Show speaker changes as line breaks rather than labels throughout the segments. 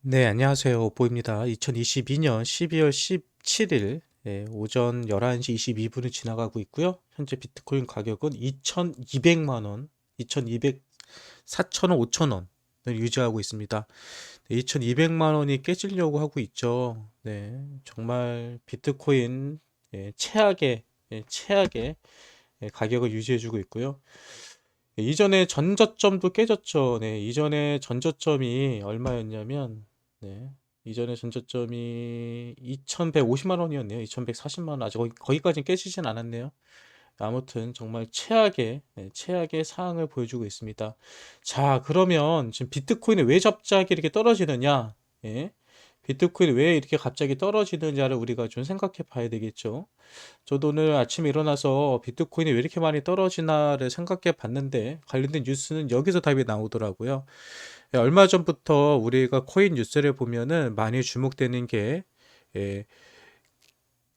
네, 안녕하세요. 오보입니다. 2022년 12월 17일 오전 11시 22분을 지나가고 있고요. 현재 비트코인 가격은 2,200만 원, 2,200, 4,000원, 5,000원을 유지하고 있습니다. 2,200만 원이 깨지려고 하고 있죠. 네, 정말 비트코인 최악의 가격을 유지해주고 있고요. 이전에 전저점도 깨졌죠. 네, 이전에 전저점이 얼마였냐면, 네, 이전에 전저점이 2,150만 원이었네요. 2,140만 원. 아직 거기까지는 깨지진 않았네요. 아무튼 정말 최악의 상황을 보여주고 있습니다. 자, 그러면 지금 비트코인이 왜 갑자기 이렇게 떨어지느냐? 예? 비트코인이 왜 이렇게 갑자기 떨어지느냐를 우리가 좀 생각해 봐야 되겠죠. 저도 오늘 아침에 일어나서 비트코인이 왜 이렇게 많이 떨어지나를 생각해 봤는데 관련된 뉴스는 여기서 답이 나오더라고요. 얼마 전부터 우리가 코인 뉴스를 보면은 많이 주목되는 게 예,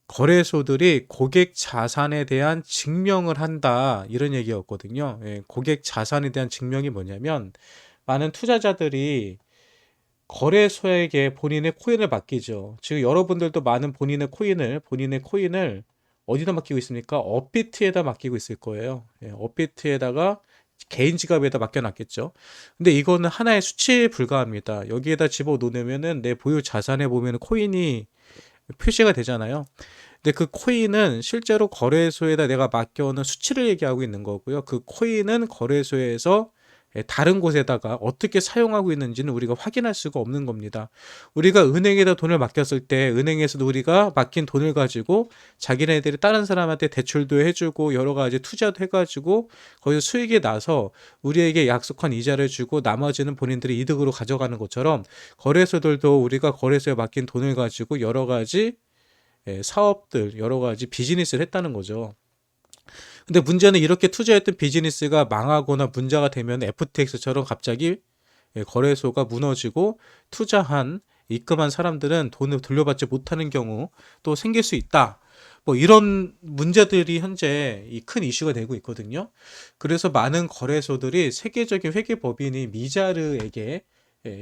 거래소들이 고객 자산에 대한 증명을 한다 이런 얘기였거든요. 고객 자산에 대한 증명이 뭐냐면 많은 투자자들이 거래소에게 본인의 코인을 맡기죠. 지금 여러분들도 많은 본인의 코인을 어디다 맡기고 있습니까? 업비트에다 맡기고 있을 거예요. 업비트에다가 개인 지갑에다 맡겨놨겠죠. 근데 이거는 하나의 수치에 불과합니다. 여기에다 집어넣으면은 내 보유 자산에 보면 코인이 표시가 되잖아요. 근데 그 코인은 실제로 거래소에다 내가 맡겨놓은 수치를 얘기하고 있는 거고요. 그 코인은 거래소에서 다른 곳에다가 어떻게 사용하고 있는지는 우리가 확인할 수가 없는 겁니다. 우리가 은행에다 돈을 맡겼을 때 은행에서도 우리가 맡긴 돈을 가지고 자기네들이 다른 사람한테 대출도 해주고 여러 가지 투자도 해가지고 거기서 수익이 나서 우리에게 약속한 이자를 주고 나머지는 본인들이 이득으로 가져가는 것처럼 거래소들도 우리가 거래소에 맡긴 돈을 가지고 여러 가지 사업들, 여러 가지 비즈니스를 했다는 거죠. 근데 문제는 이렇게 투자했던 비즈니스가 망하거나 문제가 되면 FTX처럼 갑자기 거래소가 무너지고 투자한 입금한 사람들은 돈을 돌려받지 못하는 경우 또 생길 수 있다. 뭐 이런 문제들이 현재 이 큰 이슈가 되고 있거든요. 그래서 많은 거래소들이 세계적인 회계법인이 미자르에게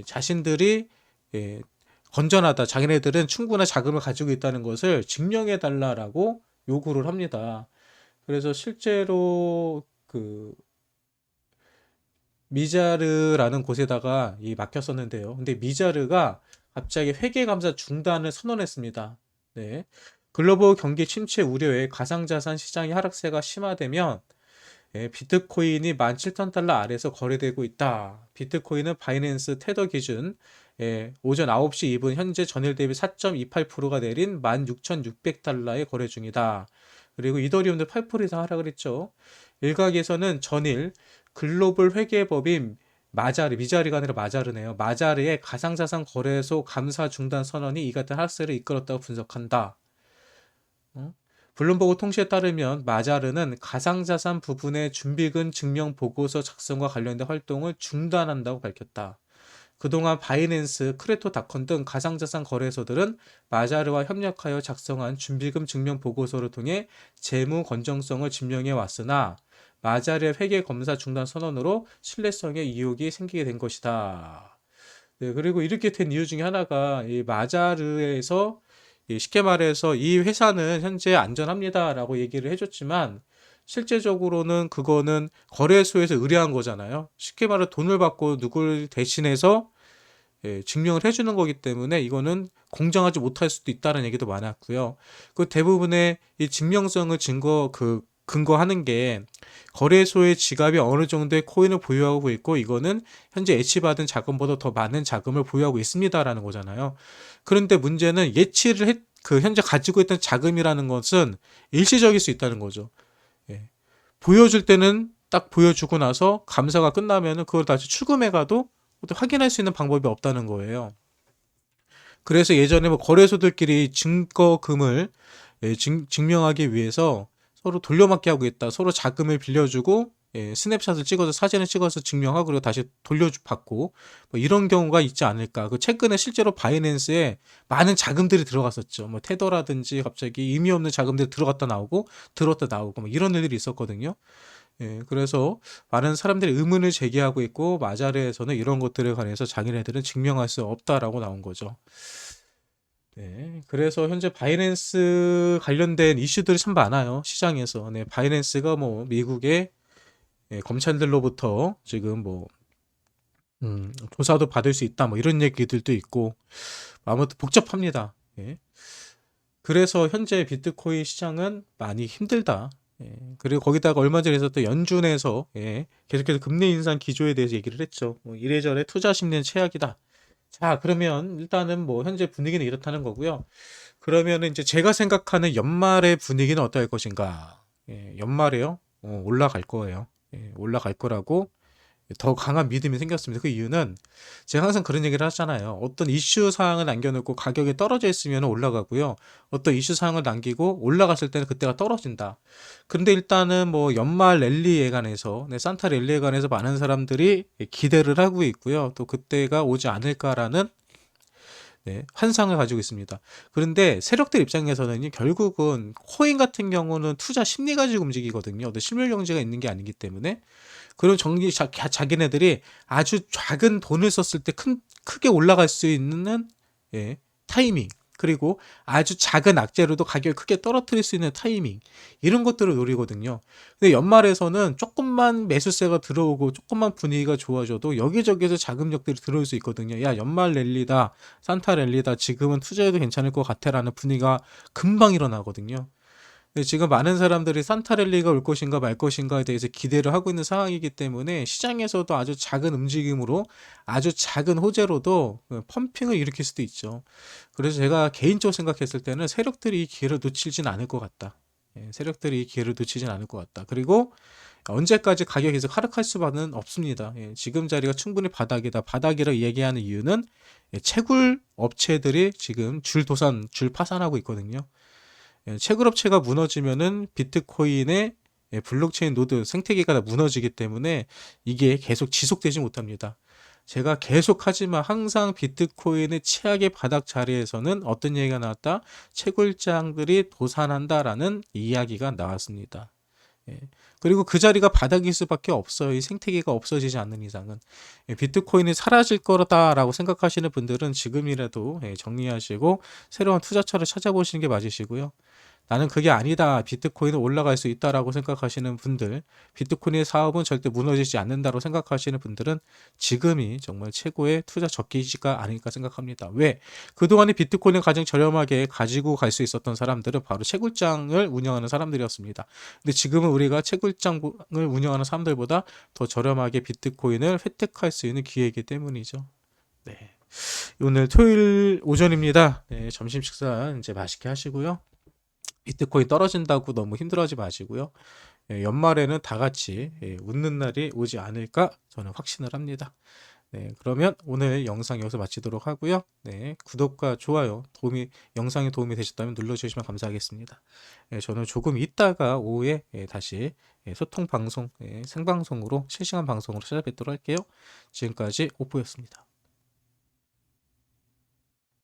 자신들이 예, 건전하다. 자기네들은 충분한 자금을 가지고 있다는 것을 증명해 달라라고 요구를 합니다. 그래서 실제로 그 미자르라는 곳에다가 이 맡겼었는데요. 근데 미자르가 갑자기 회계감사 중단을 선언했습니다. 네. 글로벌 경기 침체 우려에 가상자산 시장의 하락세가 심화되면 비트코인이 17,000달러 아래에서 거래되고 있다. 비트코인은 바이낸스 테더 기준 오전 9시 2분 현재 전일 대비 4.28%가 내린 16,600달러에 거래 중이다. 그리고 이더리움도 8% 이상 하락을 했죠. 일각에서는 전일 글로벌 회계법인 미자리가 아니라 마자르네요. 마자르의 가상자산 거래소 감사 중단 선언이 이 같은 하락세를 이끌었다고 분석한다. 어? 블룸버그 통신에 따르면 마자르는 가상자산 부분의 준비금 증명 보고서 작성과 관련된 활동을 중단한다고 밝혔다. 그동안 바이낸스, 크레토닷컴 등 가상자산 거래소들은 마자르와 협력하여 작성한 준비금 증명 보고서를 통해 재무 건정성을 증명해 왔으나 마자르의 회계 검사 중단 선언으로 신뢰성에 이혹이 생기게 된 것이다. 네, 그리고 이렇게 된 이유 중에 하나가 이 마자르에서 쉽게 말해서 이 회사는 현재 안전합니다라고 얘기를 해줬지만 실제적으로는 그거는 거래소에서 의뢰한 거잖아요. 쉽게 말해 돈을 받고 누굴 대신해서 증명을 해주는 거기 때문에 이거는 공정하지 못할 수도 있다는 얘기도 많았고요. 그 대부분의 이 증명성을 근거하는 게 거래소의 지갑이 어느 정도의 코인을 보유하고 있고 이거는 현재 예치받은 자금보다 더 많은 자금을 보유하고 있습니다라는 거잖아요. 그런데 문제는 그 현재 가지고 있던 자금이라는 것은 일시적일 수 있다는 거죠. 예. 보여줄 때는 딱 보여주고 나서 감사가 끝나면은 그걸 다시 출금해 가도 확인할 수 있는 방법이 없다는 거예요. 그래서 예전에 뭐 거래소들끼리 증거금을 증명하기 위해서 서로 돌려막기 하고 있다. 서로 자금을 빌려주고 스냅샷을 찍어서 사진을 찍어서 증명하고 그리고 다시 돌려받고 뭐 이런 경우가 있지 않을까. 그 최근에 실제로 바이낸스에 많은 자금들이 들어갔었죠. 뭐 테더라든지 갑자기 의미 없는 자금들이 들어갔다 나오고 들어왔다 나오고 뭐 이런 일들이 있었거든요. 예, 그래서 많은 사람들이 의문을 제기하고 있고 마자르에서는 이런 것들에 관해서 자기네들은 증명할 수 없다라고 나온 거죠. 네, 그래서 현재 바이낸스 관련된 이슈들이 참 많아요. 시장에서. 네, 바이낸스가 뭐 미국의 검찰들로부터 지금 뭐 조사도 받을 수 있다 뭐 이런 얘기들도 있고 아무튼 복잡합니다. 예. 그래서 현재 비트코인 시장은 많이 힘들다. 예. 그리고 거기다가 얼마 전에 있었던 연준에서 계속해서 금리 인상 기조에 대해서 얘기를 했죠. 뭐 이래저래 투자 심리는 최악이다. 자, 그러면 일단은 뭐 현재 분위기는 이렇다는 거고요. 그러면은 이제 제가 생각하는 연말의 분위기는 어떨 것인가? 연말에요. 올라갈 거예요. 올라갈 거라고 더 강한 믿음이 생겼습니다. 그 이유는 제가 항상 그런 얘기를 하잖아요. 어떤 이슈 사항을 남겨놓고 가격이 떨어져 있으면 올라가고요. 어떤 이슈 사항을 남기고 올라갔을 때는 그때가 떨어진다. 그런데 일단은 뭐 연말 랠리에 관해서, 산타 랠리에 관해서 많은 사람들이 기대를 하고 있고요. 또 그때가 오지 않을까라는 환상을 가지고 있습니다. 그런데 세력들 입장에서는 결국은 코인 같은 경우는 투자 심리 가지고 움직이거든요. 어떤 실물 경제가 있는 게 아니기 때문에 그런 자기네들이 아주 작은 돈을 썼을 때 크게 올라갈 수 있는 타이밍, 그리고 아주 작은 악재로도 가격을 크게 떨어뜨릴 수 있는 타이밍, 이런 것들을 노리거든요. 근데 연말에서는 조금만 매수세가 들어오고 조금만 분위기가 좋아져도 여기저기서 자금력들이 들어올 수 있거든요. 야, 연말 랠리다, 산타 랠리다, 지금은 투자해도 괜찮을 것 같아 라는 분위기가 금방 일어나거든요. 지금 많은 사람들이 산타랠리가 올 것인가 말 것인가에 대해서 기대를 하고 있는 상황이기 때문에 시장에서도 아주 작은 움직임으로, 아주 작은 호재로도 펌핑을 일으킬 수도 있죠. 그래서 제가 개인적으로 생각했을 때는 세력들이 이 기회를 놓치진 않을 것 같다. 세력들이 이 기회를 놓치진 않을 것 같다. 그리고 언제까지 가격이 계속 하락할 수만은 없습니다. 지금 자리가 충분히 바닥이다. 바닥이라 얘기하는 이유는 채굴 업체들이 지금 줄 파산하고 있거든요. 채굴업체가 무너지면은 비트코인의 블록체인 노드 생태계가 다 무너지기 때문에 이게 계속 지속되지 못합니다. 제가 계속하지만 항상 비트코인의 최악의 바닥 자리에서는 어떤 얘기가 나왔다? 채굴장들이 도산한다라는 이야기가 나왔습니다. 그리고 그 자리가 바닥일 수밖에 없어요. 이 생태계가 없어지지 않는 이상은. 비트코인이 사라질 거다라고 생각하시는 분들은 지금이라도 정리하시고 새로운 투자처를 찾아보시는 게 맞으시고요. 나는 그게 아니다. 비트코인은 올라갈 수 있다라고 생각하시는 분들, 비트코인의 사업은 절대 무너지지 않는다고 생각하시는 분들은 지금이 정말 최고의 투자 적기시가 아닐까 생각합니다. 왜? 그동안에 비트코인을 가장 저렴하게 가지고 갈 수 있었던 사람들은 바로 채굴장을 운영하는 사람들이었습니다. 근데 지금은 우리가 채굴장을 운영하는 사람들보다 더 저렴하게 비트코인을 획득할 수 있는 기회이기 때문이죠. 네. 오늘 토요일 오전입니다. 점심 식사 이제 맛있게 하시고요. 비트코인 떨어진다고 너무 힘들어하지 마시고요. 연말에는 다 같이 웃는 날이 오지 않을까 저는 확신을 합니다. 네, 그러면 오늘 영상 여기서 마치도록 하고요. 네, 구독과 좋아요, 영상에 도움이 되셨다면 눌러주시면 감사하겠습니다. 저는 조금 있다가 오후에 다시 소통 방송, 생방송으로 실시간 방송으로 찾아뵙도록 할게요. 지금까지 오프였습니다.